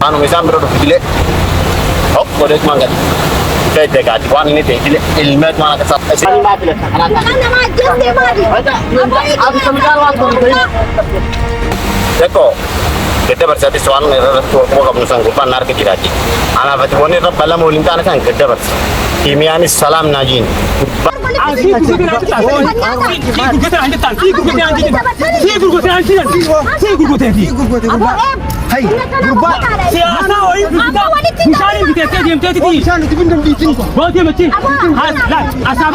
Anu misal berada di oh, boleh semangat. Saya jaga di wan ini deh, ilmu mana kesat. Sini mati lah. Karena majus dia mati. Aku sebentar waktu. देखो kita bersatu soal mau kamu sanggupan nar ke kiraji. Anak batu ini rap balam ulinta anak kan gede bers. Kimiani salam najin. Hai, berubah. Siasa orang Bushani kita jadi MTT. Bukan itu pun di sini kok. Bawa dia macam. Lah, asal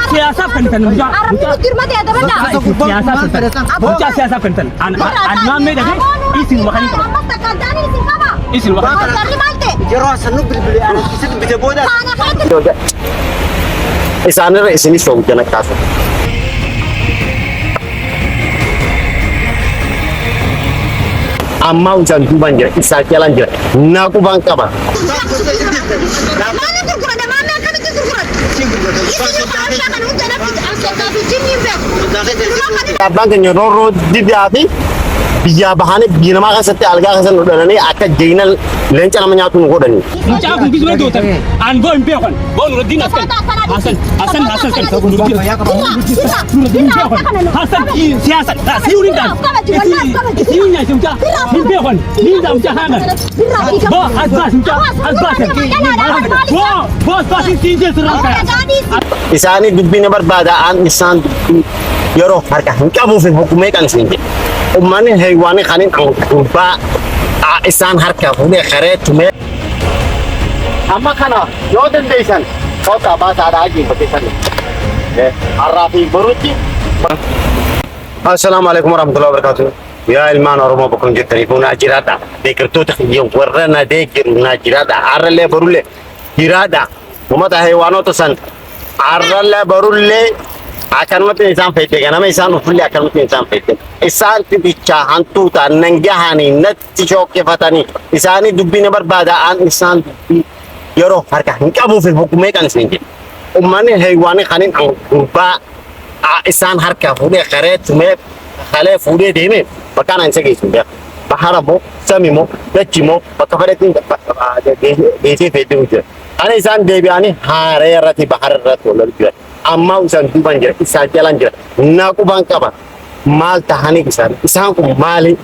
siasa penting muda. Arab mati ada benda. Siasa penting. Muda siasa penting. Anam me dah. Isin makan itu. Amat takadani di sini. Isin makan. Dari malte. Jero sanu beli anak kita bisa bodas. Isana sini so jana kaso. Amma ujan duban jira isa jalan jira. Na ku bangka ba. Mana kurkuran ada mana kan itu kurkuran. Ini pasal kan udah dapat asal tapi sini be. Abang kenyo roro di biati. Biya bahane bina makan sate alga kasan udah ni akan jainal lenca namanya tu ngodan. Muda aku bisa betul. Anbo impe kan. Bawa Nuruddin Hasan. Hasan kan. Nuruddin Hasan siasa. Siurin dah. Siunya muda. Impe kan. Ni dah muda hangan. Bawa asbas muda. Asbas. Bawa asbas ini serang. Isani dubbine barbadaan isan yoro harka kamu fi hukume kan sini. Umane haywani kanin ba isan harka hune khare tume amma kana yoden desan kota ba ta daji bakisan arafi buruti. Assalamualaikum warahmatullahi wabarakatuh. Ya ilman oromo bokon jettani buna jirada dekirto takhiyyo warrana dekiruna jirada arle barule jirada umata haywano to san arle barule akan mati insan fete kana insan ufli akan mati insan fete insan tibicha hantu ta nangahani natti shokke fatani isani dubbine barbadaan insan yoro harka hinkabu fi hukume kan sinje ummani haywani khanin ba insan harka fude khare tume khale fude deme bakana insege sunja baharamo samimo dachimo bakafaratin dese fete uje ani insan debiani hare rati bahar rat wolal jua amma usan duban jira isa jalan jira na ku bangka ba mal tahani kisan isan ku mali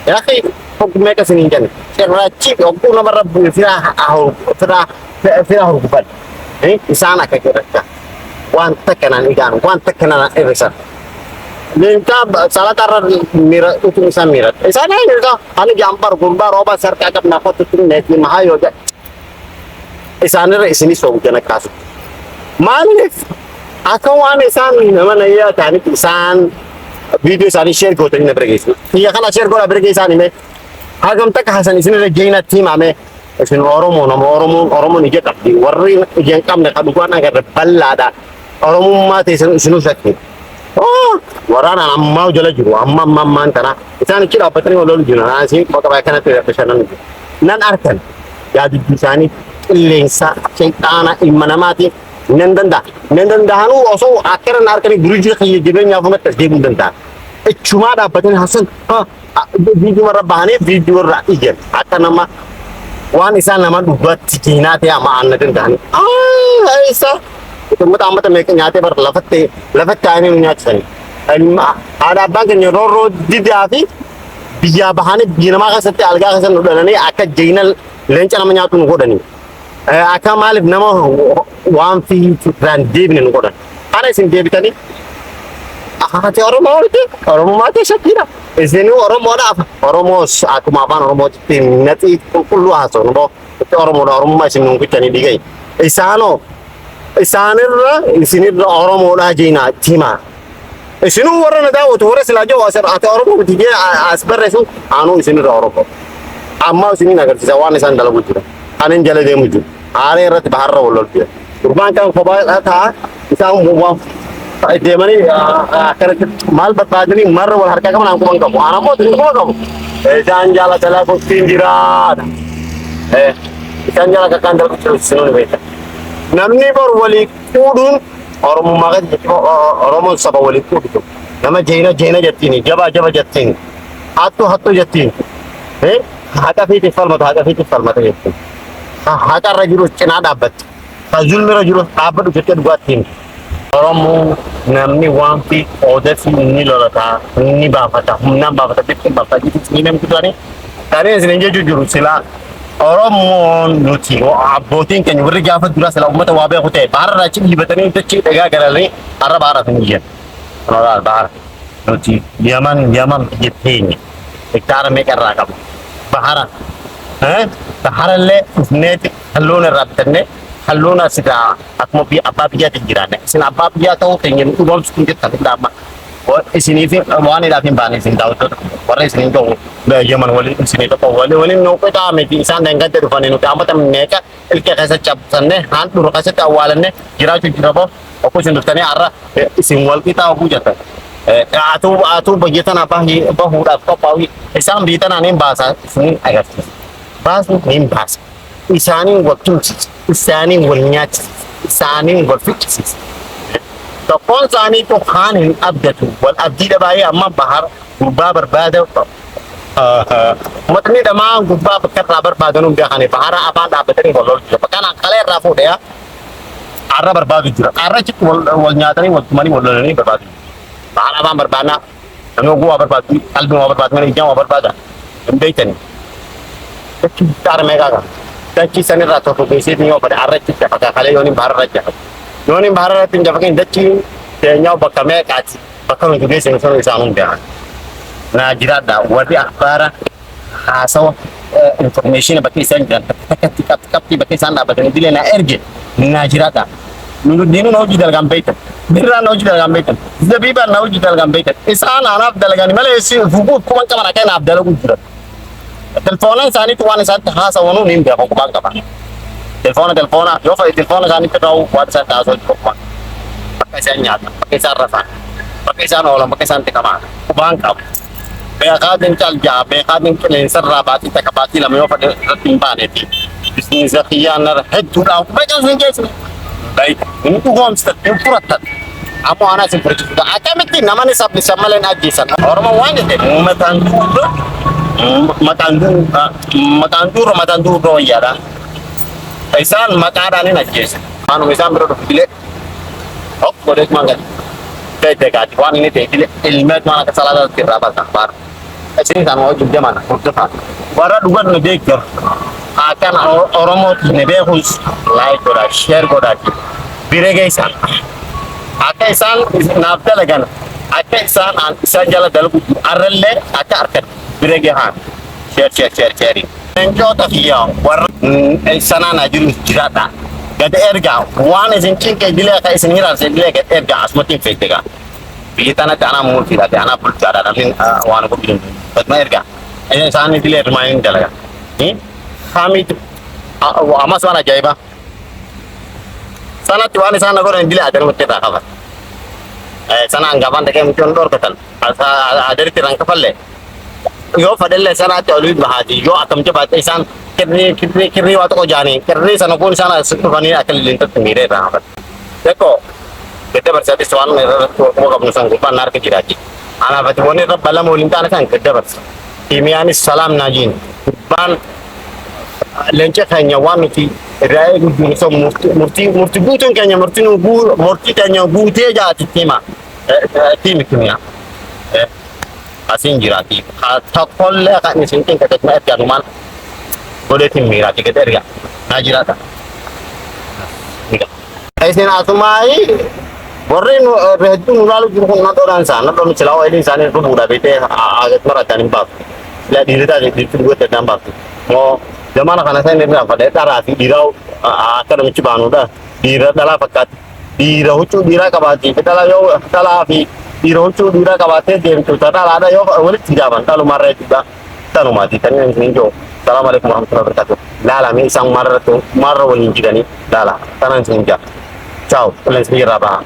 ya akhi hukum mereka sini kan keraci aku nama rabbu firah hukuman isana ka kira wan tekanan igan wan tekanan irsa minta salah tarar mira utung isan mira isana irsa ani jampar gumbar oba sarka kap na foto tun net ni mahayo ja isana re sini so jana kasu Malif, aku wane san nama ya tani kisan video sani share ko tani bergis. Iya kana share ko bergis sani me. Agam tak hasan isini re jaina tim ame. Isin oromo ni jetak di warri yang kam na kaduan agar ballada. Oromo mate sinu sakti. Oh, warana mau jala juru amma tana. Isan kira patri olol juna asi baka kana tu pesanan. Nan arkan. Jadi bisani lensa cengtana imanamati. Nendanda hanu also akhiran arkani guruji khiye jibenya fumat tasdib danda cuma dapatin hasan video marabane video ra'iyan akanama wan isan nama dubat cikina te ama annatin dan isa itu mata me nyate bar lafat tani nyatsan alma ada bang nyororo didafi biya bahane binama ka sate alga ka san udani aka jainal lenca namanya tu ngodani aka malif nama wan fi ran debne ngodan ana sin debitani te oromo itu oromo mate shakira esenu oromo da oromo aku mapan oromo tinnati kullu haso no oromo masin ngutani digai isinir oromo da jina tima esenu warana da to horas la jo asar ate oromo dige asbar resu anu isinir oromo amma isini nagar jawane san dalagu jira anen jale de muju are rat bahar wolol dia kurban kan khoba tha isang muwa de mani akar mal batadni mar wal harka kam nang kumang kamu ana ko tin ko kamu janjala jala ko tinjira janjala ka kandal ko sunu beta namni bor wali kudun oromo magad oromo saba wali kudu nama jaina jattini jaba jattini hatto jattini haqa fiitiif falmatu jechuudha. Haqa irra jiru cinaa dhaabbatti. Kan zulmi irra jiru dhaabbatu jettee dhugaattiin. Oromoo namni waan fi odeessi ni lolataa ni baafata humnaan baafata bittiin baafata jirutti ni namni turani. Tarii isin jechuu jiru silaa Oromoon nuti abbootiin keenya warri gaafa duraa silaa uummata waa beeku ta'e baara irraa achi dhiibatanii dachii dhagaa galanii har'a baara hin iyyan. Kanaafaa baara nuti yaman jetteenya hektaara meeqa irraa qabu bahara baharallee dhufneeti halluun irraa bitannee halluun asigaa akkuma biyya abbaa biyyaatiin jiraanne isin abbaa biyyaa ta'uu keenya nu dhugoomsu kun jettan dhaabma isiniif waan hidhaaf hin baane isin daawwattoota warra isiniin ta'u yaman waliin isinii tokko waliin nu qixa miti isaan dangadde dhufanii nuti ammata meeqa ilkee keessa cabsanne haan dhuru keessatti awwaalanne jiraachuu jira boo okko isin dhuftanii har'a isin wal qixaa oguu jettan atuu bayyatan bahuudhaaf qophaa'u isaan biitanaan hin baasa isiniin agarsiisa baasu hin baasa isaaniin wal tumsiisa isaaniin wal nyaachisa isaaniin wal ficcisiisa tokkoon isaanii kaan hin abdatu wal abdiidha baay'ee amma bahar gubbaa barbaada uummatni dhamaan gubbaa bakka irraa barbaadan hin beekane bahara afaan dhaabbatanii wal lolu jira bakka qalee irraa fuudhee arra barbaadu jira arra achitti wal nyaatanii wal tumanii wal lolanii barbaadu bahara afaan barbaadnaa namni oguu waa barbaadu qalbiin waa barbaadu mana ijaan waa barbaada hin beektanii dachi taara meeqaa qaba dachi sanirraa tokko keessatti yoo fade arra achitti bakka qalee yooniin bahara irra jira yooniin bahara irratti hin jafakin dachi keenyaa bakka meeqaati bakka nuti geessinu sun isaan hundee'an naa jiraadha warri akhbaara haasawa information bakka isaan jiran takkatti qabxii bakka isaan dhaabbatanii dilee naa erge naa jiraadha diinuu na hojii dalgaan beektan birraan na hojii dalgaan beektan zabiibaan na hojii dalgaan beektan isaan anaaf dalagani malee fuguuf kuban qaban akka naaf dalagu jiran telefoonaan isaaniitti waan isaatti haasawanu niin beeku kubaan qaba telefoona yoo fa'e telefoona isaaniitti ta'u waan isaatti haasawuu qophaa bakka isaan nyaatan bakka isaan rafan bakka isaan oolan bakka isaan tikamaan kubaan qabu beekaatiin caljaa beekaatiin qilleensarraa baatii takka baatii lama yoo fa'e irratti hin baaneeti bisniisa xiyyaanarra hedduudhaan beekan sun geessine baay'ee hin dhugoomsitan hin furattan ammoo aanaa isin furchisuudha akkamitti namani sabbisan malee hin ajjeesan oromoo waan jette maqaan duurra wayyaadha isaan maqaadhaan hin ajjeesan waanuma isaan bira dhufu dilee godheet mangadi deegaati waan inni ta'e dilee ilmeet waan akka salaataatti irraa baasan baara isin isaan hojii jamana hordofaa warra dhugan nu deeggar akan oromooti ne beekus like godhaa share godhaa bire geessan akka isaan naaf dalagan akka isaan isaan jala dalagu arrallee akka arkan bire gehaan share enjoota kiyyaa warra sanaan ajiru jiraadha gada ergaa waan isin cinqee dilee akka isin hiraarse dilee gada ergaa asumattiin feetegaa biyyi tanatti anaa murtiidhaati anaa bulchaadha namni waan guddiin badma ergaa isaanii dilee hirmaanii dalaga Hamid amas waan ajaa'iba sanatti waan isaan nagoran dilee adarumatti irraa qaban sana hangafaan dhaqee mucaan dhorkatan adaritti irraan kafallee yoo fadhallee sanaatti olii bahaati yoo akkam jabaate isaan kirrii waa tokko jaanii kirrii sana kun isaan as dhufanii akka lillintatti miiree irraa hafan tokko gadda barsiisatis waan irratti wakkuma qabnu san gubbaan naarka jiraati anaafati wanni irra balama waliin taane san gadda barsiisa kimiyaanis salaam naajiin gubbaan leenca keenya waan nuti irraa eeguun isa murtii guutuun keenya murtii keenya guutee jaatitti hima tiimi kimiyaa asin jiraati tokkollee kan isin keenya tekna ergaanumaan godheetiin miiraati gad erga naa jiraata isin asumaayi warreen hedduu nu laalu jiru kun nadhoodhaan isaa nadhoon silaa wayiin isaanii dhufuudha beetee agat marataan hin baaftu silaa dhiiritaa dhiirti duwwatti addaan baaftu moo zamana kana isa inni irraa fadhee dharaa fi dhiiraa akka namichi baanuudha dhiira dhalaa fakkaatti dhiira huccuu dhiiraa qabaatti dhalaa fi dhiira huccuu dhiiraa qabaatee deemtu dhalaadha yoo walitti jaaban dhalumarra jechuudha dhalumaati kan inni jiru salaamu alaikum warahmatullahi wabarakatuh laalame isaan marra waliin jiranii laala kanan isin jaa ciao qilleensi irraa baha